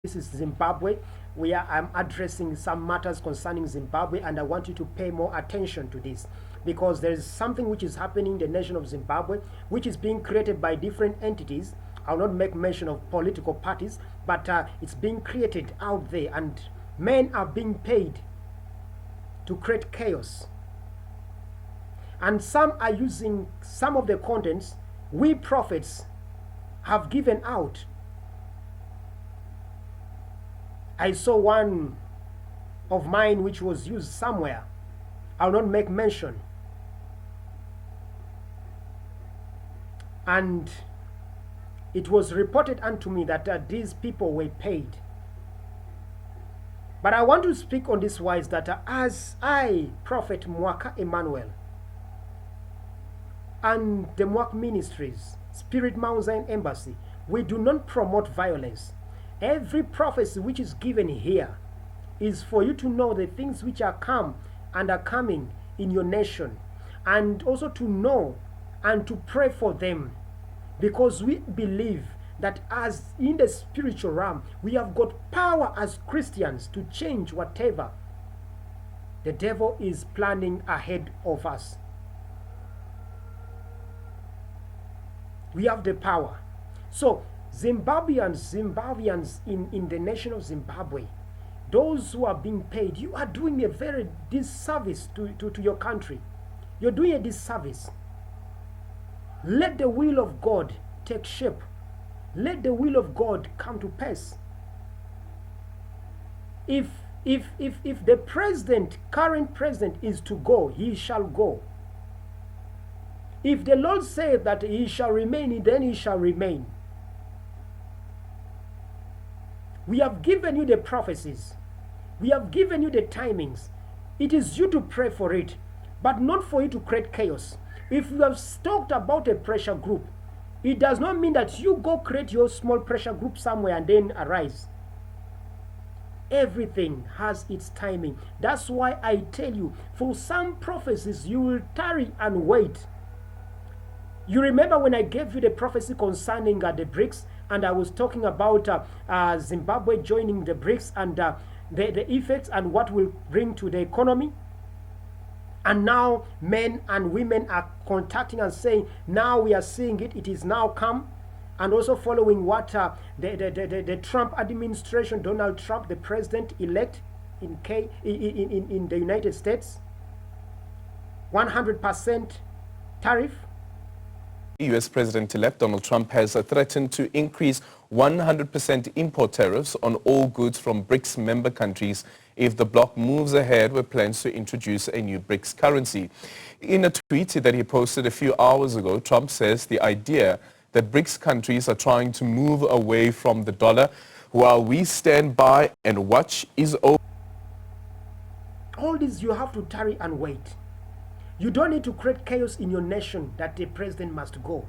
This is Zimbabwe. I'm addressing some matters concerning Zimbabwe, and I want you to pay more attention to this because there is something which is happening in the nation of Zimbabwe, which is being created by different entities. I'll not make mention of political parties, but it's being created out there, and men are being paid to create chaos. And some are using some of the contents we prophets have given out. I saw one of mine which was used somewhere. I'll not make mention. And it was reported unto me that these people were paid. But I want to speak on this wise that as I, Prophet Mwaka Emmanuel, and the Mwak Ministries, Spirit Mount Zion Embassy, we do not promote violence. Every prophecy which is given here is for you to know the things which are come and are coming in your nation, and also to know and to pray for them, because we believe that as in the spiritual realm we have got power as Christians to change whatever the devil is planning ahead of us. We have the power. So Zimbabweans in the nation of Zimbabwe, those who are being paid, you are doing a very disservice to your country. You're doing a disservice. Let the will of God take shape. Let the will of God come to pass. If the president, current president, is to go, he shall go. If the Lord said that he shall remain, then he shall remain. We have given you the prophecies. We have given you the timings. It is you to pray for it, but not for you to create chaos. If you have talked about a pressure group, it does not mean that you go create your small pressure group somewhere and then arise. Everything has its timing. That's why I tell you, for some prophecies, you will tarry and wait. You remember when I gave you the prophecy concerning the BRICS, and I was talking about Zimbabwe joining the BRICS and the effects and what will bring to the economy? And now men and women are contacting and saying, now we are seeing it, it is now come. And also following what the Trump administration, Donald Trump, the president-elect in the United States, 100% tariff. U.S. President-elect Donald Trump has threatened to increase 100% import tariffs on all goods from BRICS member countries if the bloc moves ahead with plans to introduce a new BRICS currency. In a tweet that he posted a few hours ago, Trump says the idea that BRICS countries are trying to move away from the dollar while we stand by and watch is over. All this you have to tarry and wait. You don't need to create chaos in your nation that the president must go.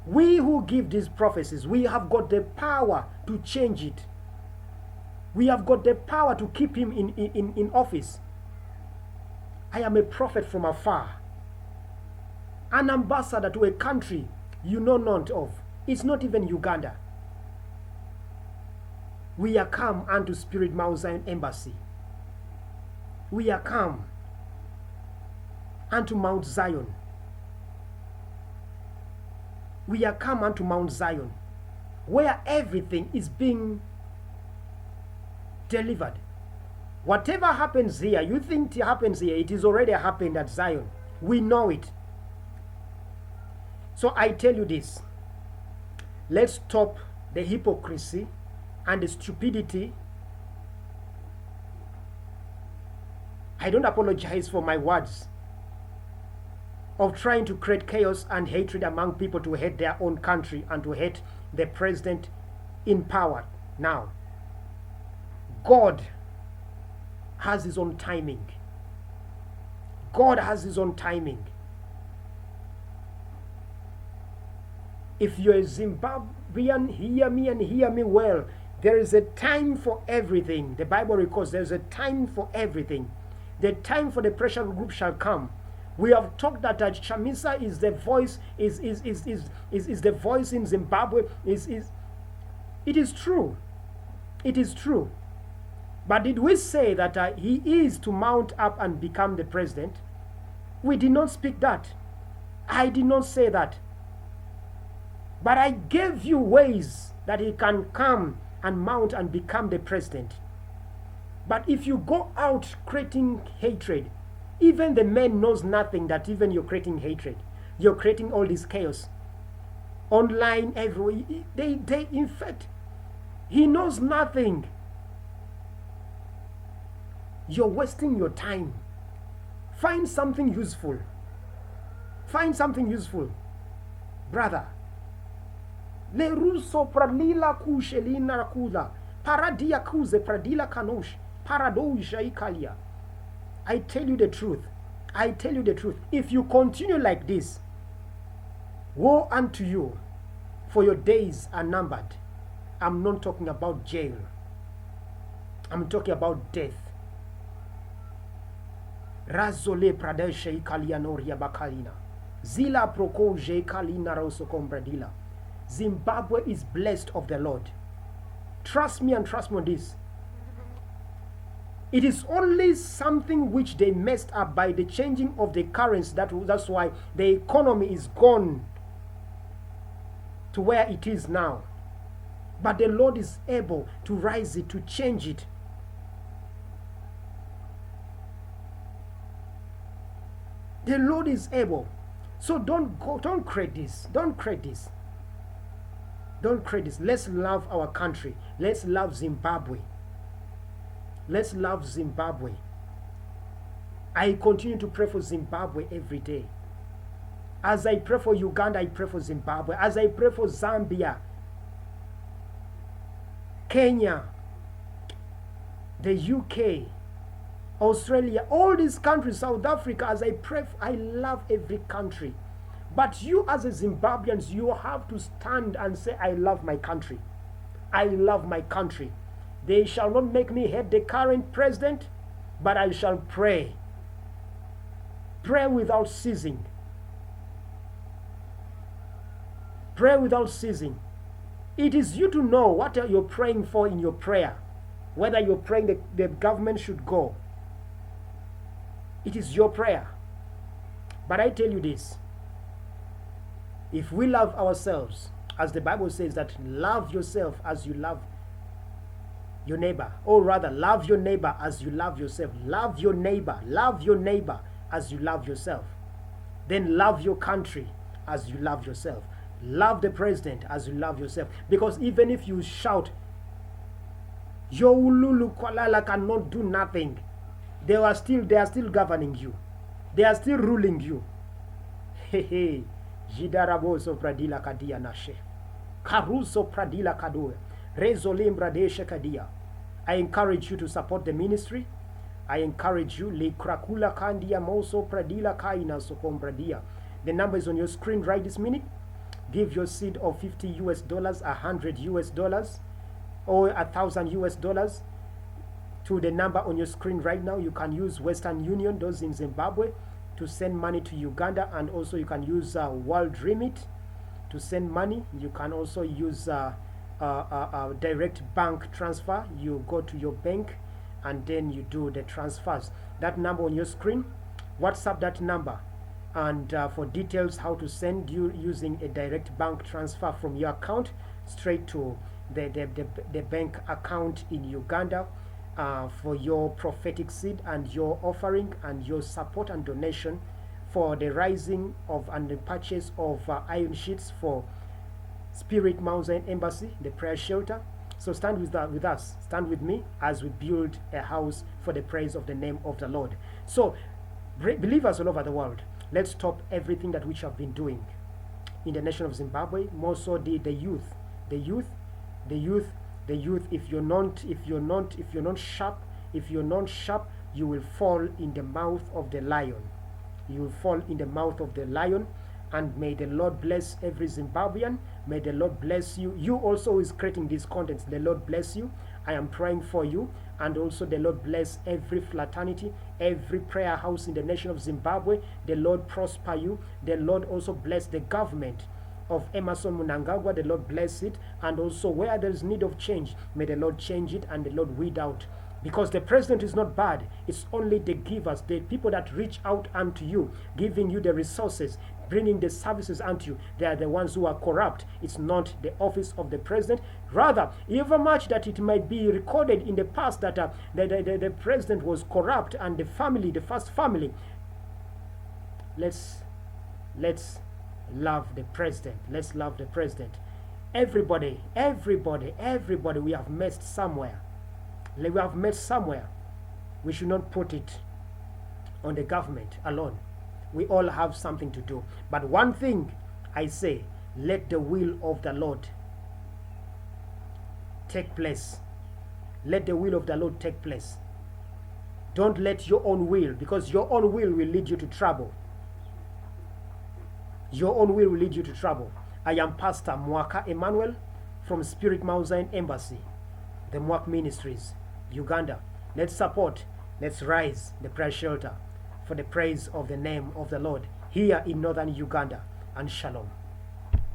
We who give these prophecies, we have got the power to change it. We have got the power to keep him in office. I am a prophet from afar. An ambassador to a country you know not of. It's not even Uganda. We are come unto Spirit Mount Zion Embassy. We are come unto Mount Zion. We are come unto Mount Zion, where everything is being delivered. Whatever happens here, you think it happens here, it is already happened at Zion. We know it. So I tell you this. Let's stop the hypocrisy and the stupidity. I don't apologize for my words of trying to create chaos and hatred among people to hate their own country and to hate the president in power now. God has his own timing. God has his own timing. If you're a Zimbabwean, hear me and hear me well. There is a time for everything. The Bible records there's a time for everything. The time for the pressure group shall come. We have talked that Chamisa is the voice, is the voice in Zimbabwe, It is true. It is true. But did we say that he is to mount up and become the president? We did not speak that. I did not say that. But I gave you ways that he can come and mount and become the president. But if you go out creating hatred, even the man knows nothing that even you're creating hatred. You're creating all this chaos. Online, everywhere. They in fact, he knows nothing. You're wasting your time. Find something useful. Find something useful. Brother. Le ruso pradila kushelina rakula. Paradia kuze pradila kanosh. Paradoja ikalia. I tell you the truth. I tell you the truth. If you continue like this, woe unto you, for your days are numbered. I'm not talking about jail. I'm talking about death. Razole pradesha ikalia noria bakalina. Zila prokoje ikalina roso kombradila. Zimbabwe is blessed of the Lord. Trust me and trust me on this. It is only something which they messed up by the changing of the currency. That's why the economy is gone to where it is now. But the Lord is able to rise it, to change it. The Lord is able. So don't create this. Don't create this. Don't create this. Let's love our country. Let's love Zimbabwe. Let's love Zimbabwe. I continue to pray for Zimbabwe every day. As I pray for Uganda, I pray for Zimbabwe. As I pray for Zambia, Kenya, the UK, Australia, all these countries, South Africa, as I pray, I love every country. But you as a Zimbabweans, you have to stand and say, I love my country. I love my country. They shall not make me hate the current president, but I shall pray. Pray without ceasing. Pray without ceasing. It is you to know what you're praying for in your prayer. Whether you're praying the government should go. It is your prayer. But I tell you this. If we love ourselves, as the Bible says that love yourself as you love your neighbor, or rather love your neighbor as you love yourself. Love your neighbor as you love yourself. Then love your country as you love yourself. Love the president as you love yourself. Because even if you shout, Yo Ululu Kualala cannot do nothing, they are still governing you. They are still ruling you. Hehe. Jidaraboso pradila kadia nashe. Karuso pradila kadoe. Rezolimbra deshe kadia. I encourage you to support the ministry. I encourage you. Le krakula kandia moso pradila kaina sokombradia. The number is on your screen right this minute. Give your seed of $50 US, $100 US, or $1,000 US to the number on your screen right now. You can use Western Union, those in Zimbabwe, to send money to Uganda, and also you can use World Remit to send money. You can also use direct bank transfer. You go to your bank and then you do the transfers. That number on your screen, WhatsApp that number, and for details how to send you using a direct bank transfer from your account straight to the bank account in Uganda, for your prophetic seed and your offering and your support and donation for the rising of and the purchase of iron sheets for Spirit Mountain Embassy, the prayer shelter. So stand with us, stand with me as we build a house for the praise of the name of the Lord. So believers all over the world, let's stop everything that which have been doing in the nation of Zimbabwe, more so the youth. If you're not sharp, you will fall in the mouth of the lion. You will fall in the mouth of the lion. And may the Lord bless every Zimbabwean. May the Lord bless you. You also is creating these contents. The Lord bless you. I am praying for you. And also the Lord bless every fraternity, every prayer house in the nation of Zimbabwe. The Lord prosper you. The Lord also bless the government of Emerson Mnangagwa, the Lord bless it. And also where there is need of change, may the Lord change it and the Lord weed out. Because the president is not bad. It's only the givers, the people that reach out unto you, giving you the resources, bringing the services unto you. They are the ones who are corrupt. It's not the office of the president. Rather, even much that it might be recorded in the past that the president was corrupt and the family, the first family. Let's love the president. Let's love the president. Everybody, we have messed somewhere. We have met somewhere. We should not put it on the government alone. We all have something to do. But one thing I say, let the will of the Lord take place. Let the will of the Lord take place. Don't let your own will, because your own will lead you to trouble. Your own will lead you to trouble. I am Pastor Mwaka Emmanuel from Spirit Mount Zion Embassy, the Mwak Ministries, Uganda. Let's support, let's rise the prayer shelter for the praise of the name of the Lord here in northern Uganda. And shalom.